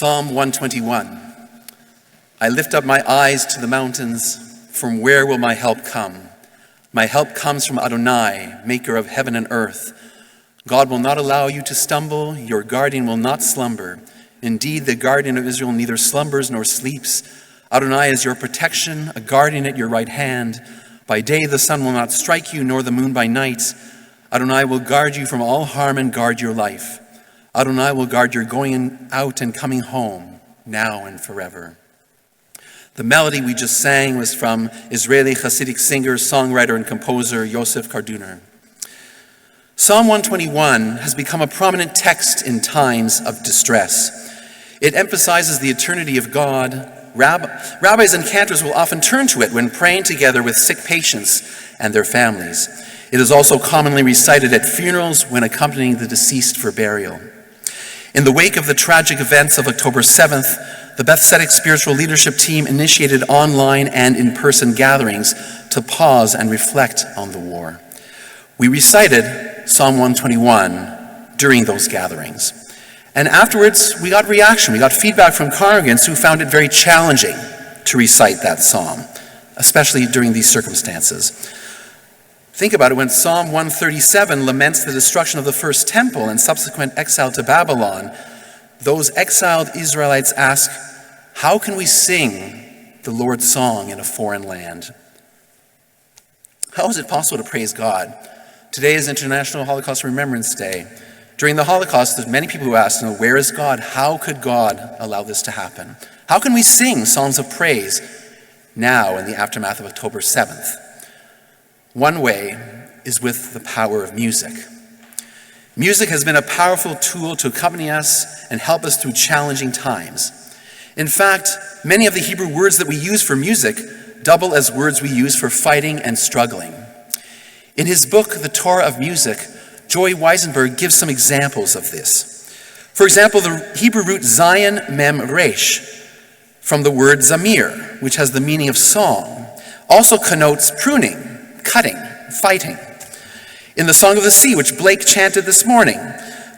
Psalm 121. I lift up my eyes to the mountains. From where will my help come? My help comes from Adonai, maker of heaven and earth. God will not allow you to stumble. Your guardian will not slumber. Indeed, the guardian of Israel neither slumbers nor sleeps. Adonai is your protection, a guardian at your right hand. By day the sun will not strike you, nor the moon by night. Adonai will guard you from all harm and guard your life. Adonai will guard your going out and coming home, now and forever. The melody we just sang was from Israeli Hasidic singer, songwriter, and composer Yosef Karduner. Psalm 121 has become a prominent text in times of distress. It emphasizes the eternity of God. Rabbis and cantors will often turn to it when praying together with sick patients and their families. It is also commonly recited at funerals when accompanying the deceased for burial. In the wake of the tragic events of October 7th, the Beth Tzedec spiritual leadership team initiated online and in-person gatherings to pause and reflect on the war. We recited Psalm 121 during those gatherings. And afterwards, we got reaction. We got feedback from congregants who found it very challenging to recite that psalm, especially during these circumstances. Think about it, when Psalm 137 laments the destruction of the first temple and subsequent exile to Babylon, those exiled Israelites ask, how can we sing the Lord's song in a foreign land? How is it possible to praise God? Today is International Holocaust Remembrance Day. During the Holocaust, there's many people who asked, where is God? How could God allow this to happen? How can we sing songs of praise now in the aftermath of October 7th? One way is with the power of music. Music has been a powerful tool to accompany us and help us through challenging times. In fact, many of the Hebrew words that we use for music double as words we use for fighting and struggling. In his book, The Torah of Music, Joy Weisenberg gives some examples of this. For example, the Hebrew root Zayin Mem Resh, from the word Zamir, which has the meaning of song, also connotes pruning, cutting, fighting. In the Song of the Sea, which Blake chanted this morning,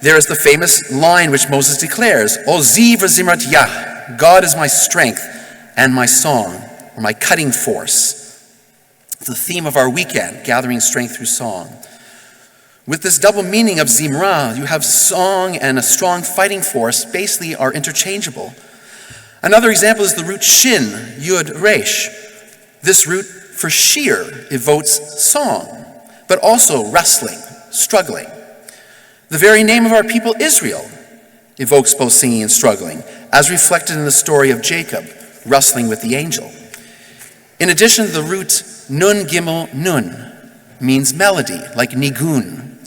there is the famous line which Moses declares, Ozi v'zimrat Yah, God is my strength and my song, or my cutting force. It's the theme of our weekend, gathering strength through song. With this double meaning of Zimra, you have song and a strong fighting force basically are interchangeable. Another example is the root Shin, Yud Resh. This root for sheer evokes song, but also wrestling, struggling. The very name of our people, Israel, evokes both singing and struggling, as reflected in the story of Jacob wrestling with the angel. In addition, the root Nun Gimel Nun means melody, like nigun.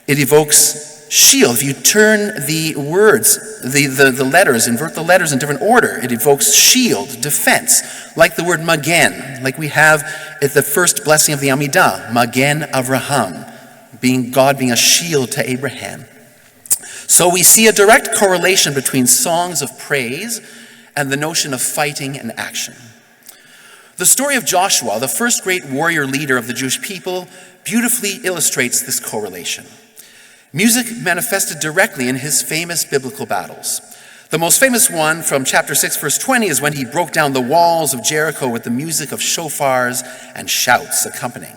It evokes shield. If you turn the words, the letters, invert the letters in different order, it evokes shield, defense, like the word magen, like we have at the first blessing of the Amidah, Magen Avraham, God being a shield to Abraham. So we see a direct correlation between songs of praise and the notion of fighting and action. The story of Joshua, the first great warrior leader of the Jewish people, beautifully illustrates this correlation. Music manifested directly in his famous biblical battles. The most famous one from chapter 6, verse 20 is when he broke down the walls of Jericho with the music of shofars and shouts accompanying.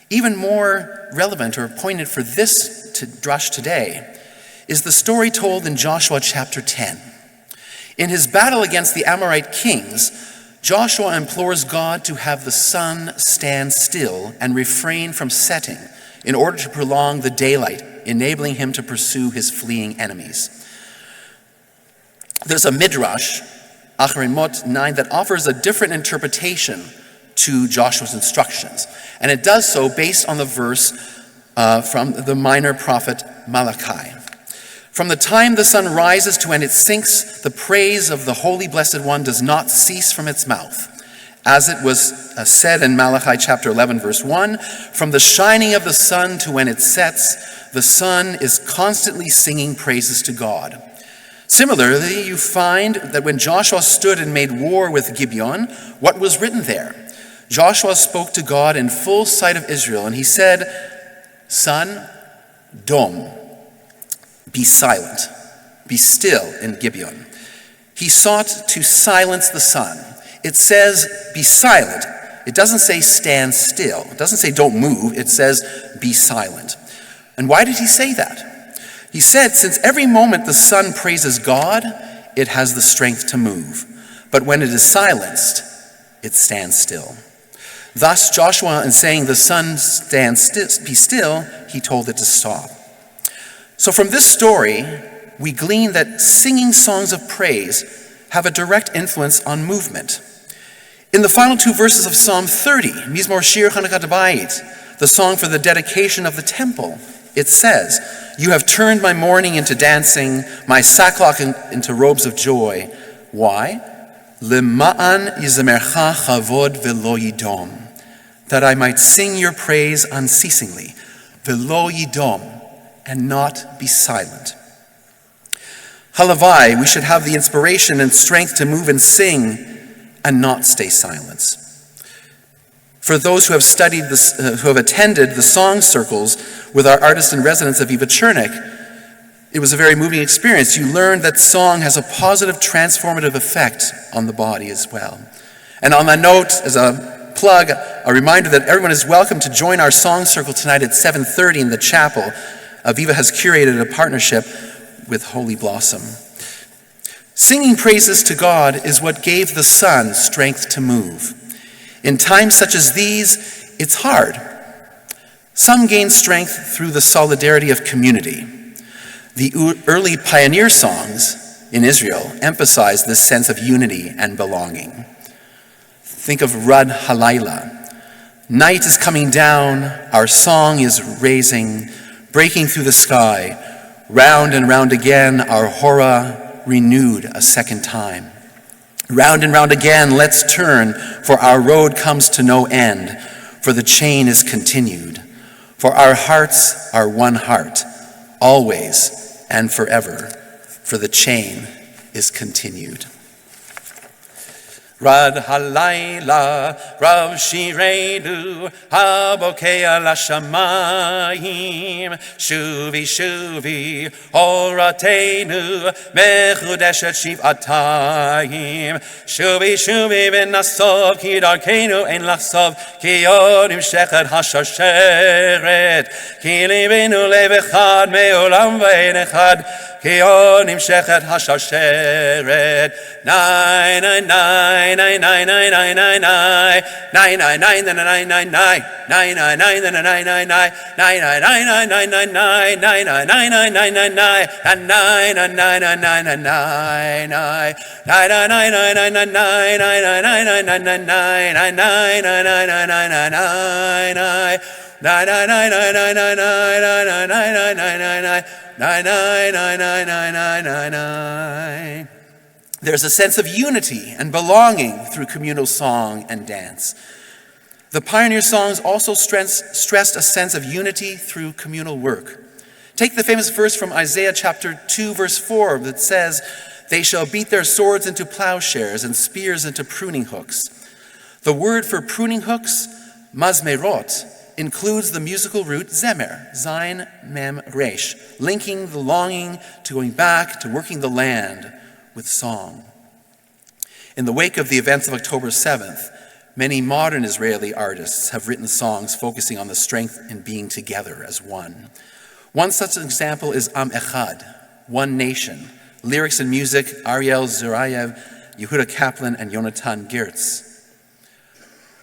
Even more relevant or poignant for this drush today is the story told in Joshua chapter 10. In his battle against the Amorite kings, Joshua implores God to have the sun stand still and refrain from setting in order to prolong the daylight, enabling him to pursue his fleeing enemies. There's a midrash, Acharei Mot 9, that offers a different interpretation to Joshua's instructions. And it does so based on the verse from the minor prophet Malachi. From the time the sun rises to when it sinks, the praise of the Holy Blessed One does not cease from its mouth. As it was said in Malachi chapter 11, verse 1, from the shining of the sun to when it sets, the sun is constantly singing praises to God. Similarly, you find that when Joshua stood and made war with Gibeon, what was written there? Joshua spoke to God in full sight of Israel, and he said, Sun, Dom, be silent, be still in Gibeon. He sought to silence the sun. It says, be silent. It doesn't say stand still. It doesn't say don't move. It says be silent. And why did he say that? He said, since every moment the sun praises God, it has the strength to move. But when it is silenced, it stands still. Thus, Joshua, in saying the sun be still, he told it to stop. So from this story, we glean that singing songs of praise have a direct influence on movement. In the final two verses of Psalm 30, Mizmor Shir Chanukat Bayit, the song for the dedication of the temple, it says, you have turned my mourning into dancing, my sackcloth into robes of joy. Why? Lema'an yizamercha chavod velo yidom, that I might sing your praise unceasingly, velo yidom, and not be silent. Halavai, we should have the inspiration and strength to move and sing and not stay silent. For those who have studied this, who have attended the song circles with our artist in residence, Aviva Chernik, it was a very moving experience. You learned that song has a positive transformative effect on the body as well. And on that note, as a plug, a reminder that everyone is welcome to join our song circle tonight at 7:30 in the chapel. Aviva has curated a partnership with Holy Blossom. Singing praises to God is what gave the sun strength to move. In times such as these, it's hard. Some gain strength through the solidarity of community. The early pioneer songs in Israel emphasized this sense of unity and belonging. Think of Rad Halayla. Night is coming down, our song is raising, breaking through the sky. Round and round again, our hora renewed a second time. Round and round again, let's turn, for our road comes to no end, for the chain is continued. For our hearts are one heart, always and forever, for the chain is continued. Rad halayla, Rav Shirenu, Habokea Lashamayim, Shuvi Shuvi, Horatenu, Mechudeshet Shivatayim, Shuvi Shuvi Benasov, Kidarkenu, En Lasov, Kionim Shechet Hashasheret, Kilibenu Levechad, Meolam Vainechad, Kionim Shechet Hashasheret, 999. 999 There's a sense of unity and belonging through communal song and dance. The pioneer songs also stressed a sense of unity through communal work. Take the famous verse from Isaiah chapter 2, verse 4 that says, "They shall beat their swords into plowshares and spears into pruning hooks." The word for pruning hooks, mazmerot, includes the musical root zemer, zayin, mem, resh, linking the longing to going back to working the land with song. In the wake of the events of October 7th, many modern Israeli artists have written songs focusing on the strength in being together as one. One such example is Am Echad, One Nation. Lyrics and music, Ariel Zurayev, Yehuda Kaplan, and Yonatan Gertz.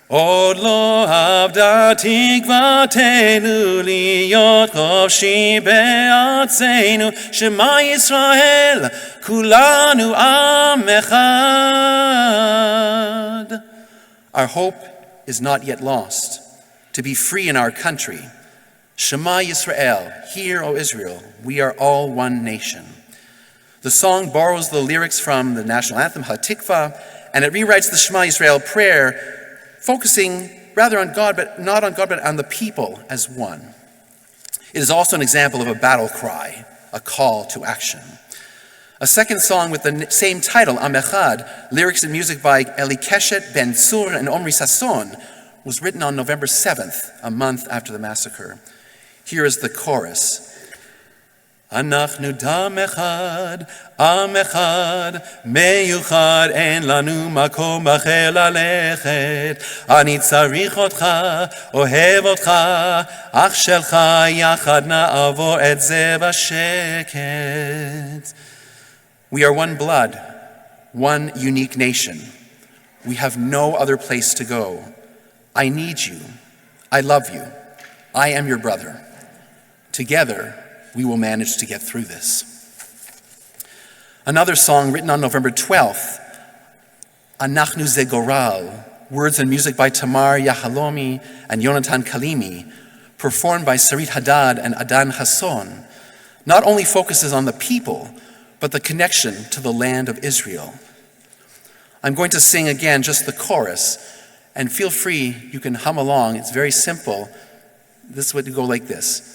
Od lo avda tikvatenu liyot chofshi be'atzenu Shema Yisrael kulanu am echad. Our hope is not yet lost, to be free in our country. Shema Yisrael, hear, O Israel, we are all one nation. The song borrows the lyrics from the national anthem, HaTikva, and it rewrites the Shema Yisrael prayer, focusing rather on God, but not on God, but on the people as one. It is also an example of a battle cry, a call to action. A second song with the same title, Am Echad, lyrics and music by Eli Keshet, Ben Tzur, and Omri Sasson, was written on November 7th, a month after the massacre. Here is the chorus. אנחנו דם אחד, עם אחד, מיוחד, אין לנו מקום אחר ללכת. אני צריך אותך, אוהב אותך, אח שלך, יחד נעבור את זה בשקט. We are one blood, one unique nation. We have no other place to go. I need you. I love you. I am your brother. Together, we will manage to get through this. Another song written on November 12th, Anachnu Ze Goral, words and music by Tamar Yahalomi and Yonatan Kalimi, performed by Sarit Haddad and Adan Hasson, not only focuses on the people, but the connection to the land of Israel. I'm going to sing again just the chorus, and feel free, you can hum along, it's very simple. This would go like this.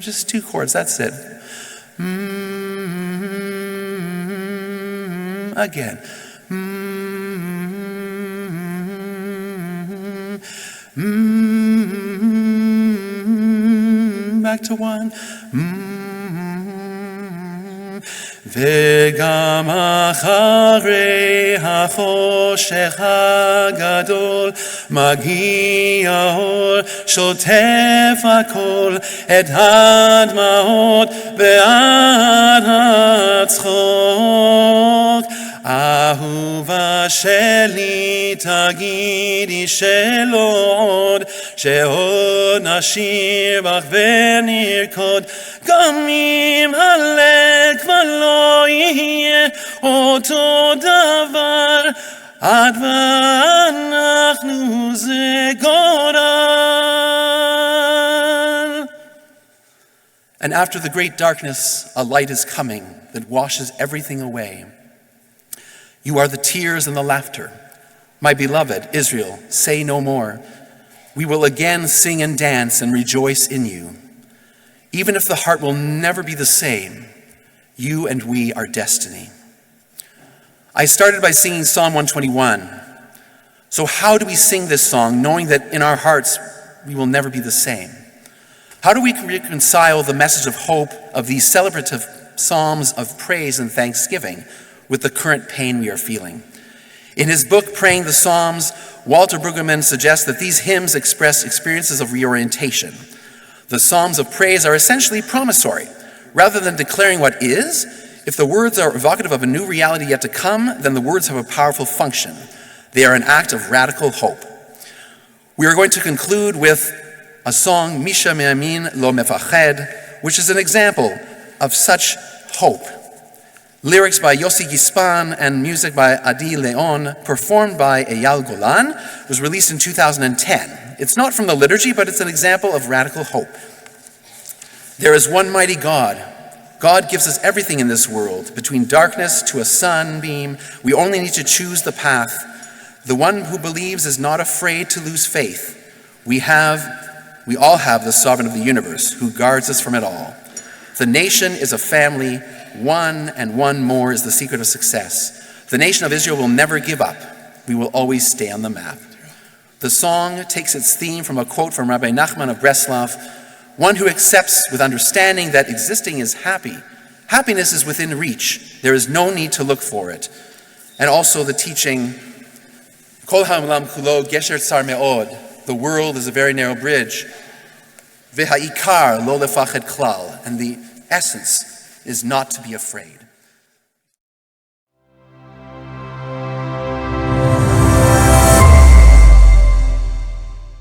Just two chords, that's it. Again. Back to one. וגם אחרי החושך הגדול מגיע האור שוטף הכל את הדמעות ועד הצחוק. אהובה שלי תגידי שלא עוד, שעוד נשיר בך ונרקוד, גם אם הלב כבר לא יהיה אותו דבר, את ואנחנו זה גורל. And after the great darkness, a light is coming that washes everything away. You are the tears and the laughter. My beloved Israel, say no more. We will again sing and dance and rejoice in you. Even if the heart will never be the same, you and we are destiny. I started by singing Psalm 121. So how do we sing this song knowing that in our hearts we will never be the same? How do we reconcile the message of hope of these celebrative psalms of praise and thanksgiving with the current pain we are feeling? In his book, Praying the Psalms, Walter Brueggemann suggests that these hymns express experiences of reorientation. The Psalms of praise are essentially promissory. Rather than declaring what is, if the words are evocative of a new reality yet to come, then the words have a powerful function. They are an act of radical hope. We are going to conclude with a song, Misha Me'amin Lo Mefached, which is an example of such hope. Lyrics by Yossi Gispan and music by Adi Leon, performed by Eyal Golan, was released in 2010. It's not from the liturgy, but it's an example of radical hope. There is one mighty God. God gives us everything in this world. Between darkness to a sunbeam, we only need to choose the path. The one who believes is not afraid to lose faith. We all have the sovereign of the universe who guards us from it all. The nation is a family. One and one more is the secret of success. The nation of Israel will never give up. We will always stay on the map. The song takes its theme from a quote from Rabbi Nachman of Breslov, one who accepts with understanding that existing is happy. Happiness is within reach. There is no need to look for it. And also the teaching, Kol ha'olam kulo gesher tsar me'od. The world is a very narrow bridge. Ve'ha'ikar lo lefached klal. And the essence is not to be afraid.